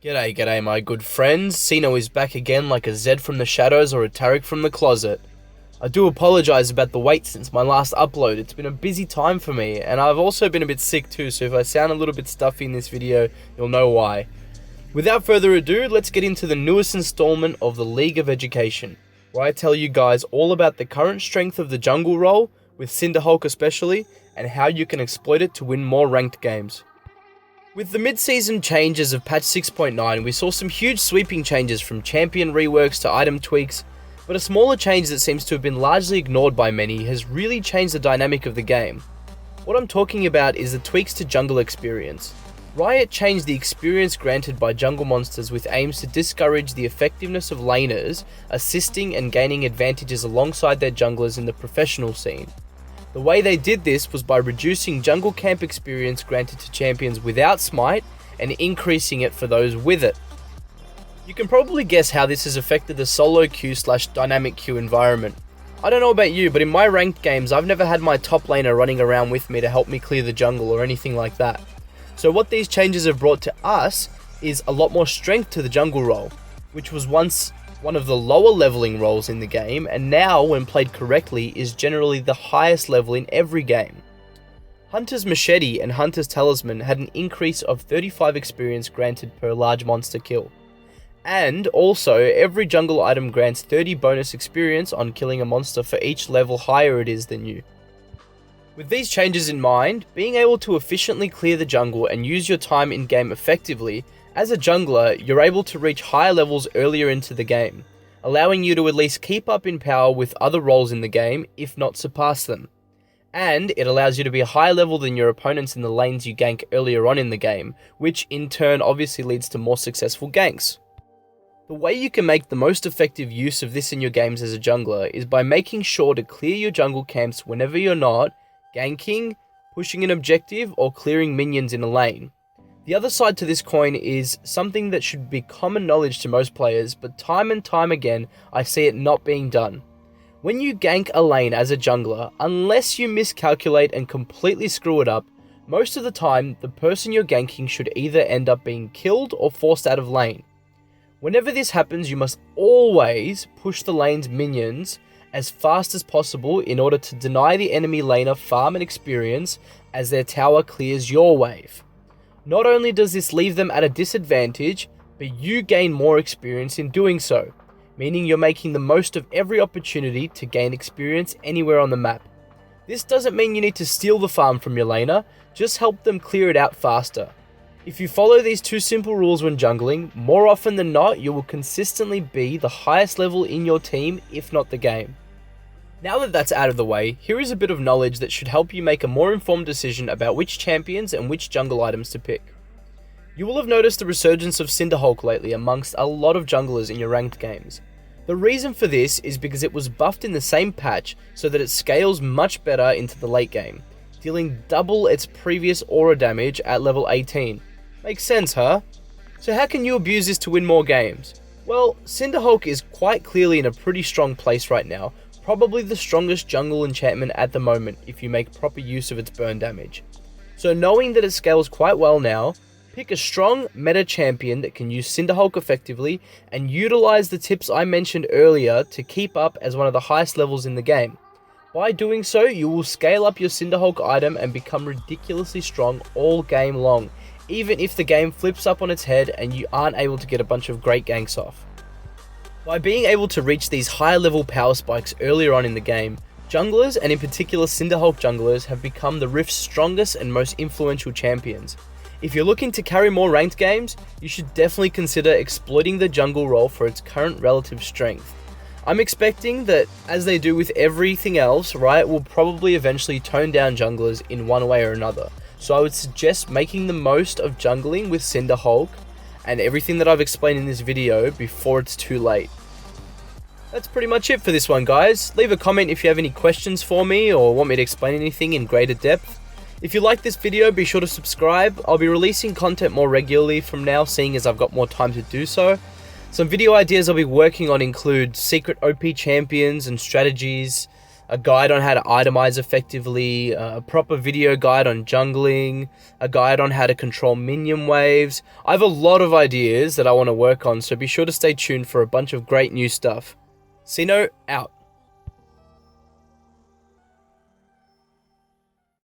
G'day my good friends, Sino is back again like a Zed from the shadows or a Tarek from the closet. I do apologise about the wait since my last upload. It's been a busy time for me, and I've also been a bit sick too, so if I sound a little bit stuffy in this video, you'll know why. Without further ado, let's get into the newest installment of the League of Education, where I tell you guys all about the current strength of the jungle role, with Cinderhulk especially, and how you can exploit it to win more ranked games. With the mid-season changes of patch 6.9, we saw some huge sweeping changes from champion reworks to item tweaks, but a smaller change that seems to have been largely ignored by many has really changed the dynamic of the game. What I'm talking about is the tweaks to jungle experience. Riot changed the experience granted by jungle monsters with aims to discourage the effectiveness of laners assisting and gaining advantages alongside their junglers in the professional scene. The way they did this was by reducing jungle camp experience granted to champions without smite and increasing it for those with it. You can probably guess how this has affected the solo queue/dynamic queue environment. I don't know about you, but in my ranked games I've never had my top laner running around with me to help me clear the jungle or anything like that. So what these changes have brought to us is a lot more strength to the jungle role, which was once one of the lower leveling roles in the game, and now, when played correctly, is generally the highest level in every game. Hunter's Machete and Hunter's Talisman had an increase of 35 experience granted per large monster kill. And also, every jungle item grants 30 bonus experience on killing a monster for each level higher it is than you. With these changes in mind, being able to efficiently clear the jungle and use your time in game effectively, as a jungler, you're able to reach higher levels earlier into the game, allowing you to at least keep up in power with other roles in the game, if not surpass them. And it allows you to be a higher level than your opponents in the lanes you gank earlier on in the game, which in turn obviously leads to more successful ganks. The way you can make the most effective use of this in your games as a jungler is by making sure to clear your jungle camps whenever you're not ganking, pushing an objective, or clearing minions in a lane. The other side to this coin is something that should be common knowledge to most players, but time and time again, I see it not being done. When you gank a lane as a jungler, unless you miscalculate and completely screw it up, most of the time, the person you're ganking should either end up being killed or forced out of lane. Whenever this happens, you must always push the lane's minions as fast as possible in order to deny the enemy laner farm and experience as their tower clears your wave. Not only does this leave them at a disadvantage, but you gain more experience in doing so, meaning you're making the most of every opportunity to gain experience anywhere on the map. This doesn't mean you need to steal the farm from your laner, just help them clear it out faster. If you follow these two simple rules when jungling, more often than not you will consistently be the highest level in your team, if not the game. Now that that's out of the way, here is a bit of knowledge that should help you make a more informed decision about which champions and which jungle items to pick. You will have noticed the resurgence of Cinderhulk lately amongst a lot of junglers in your ranked games. The reason for this is because it was buffed in the same patch so that it scales much better into the late game, dealing double its previous aura damage at level 18. Makes sense, huh? So how can you abuse this to win more games? Well, Cinderhulk is quite clearly in a pretty strong place right now, probably the strongest jungle enchantment at the moment if you make proper use of its burn damage. So knowing that it scales quite well now, pick a strong meta champion that can use Cinderhulk effectively and utilize the tips I mentioned earlier to keep up as one of the highest levels in the game. By doing so, you will scale up your Cinderhulk item and become ridiculously strong all game long, even if the game flips up on its head and you aren't able to get a bunch of great ganks off. By being able to reach these higher level power spikes earlier on in the game, junglers, and in particular Cinderhulk junglers, have become the Rift's strongest and most influential champions. If you're looking to carry more ranked games, you should definitely consider exploiting the jungle role for its current relative strength. I'm expecting that, as they do with everything else, Riot will probably eventually tone down junglers in one way or another, so I would suggest making the most of jungling with Cinderhulk and everything that I've explained in this video before it's too late. That's pretty much it for this one, guys. Leave a comment if you have any questions for me or want me to explain anything in greater depth. If you like this video, be sure to subscribe. I'll be releasing content more regularly from now, seeing as I've got more time to do so. Some video ideas I'll be working on include secret OP champions and strategies, a guide on how to itemize effectively, a proper video guide on jungling, a guide on how to control minion waves. I have a lot of ideas that I want to work on, so be sure to stay tuned for a bunch of great new stuff. Cino, out.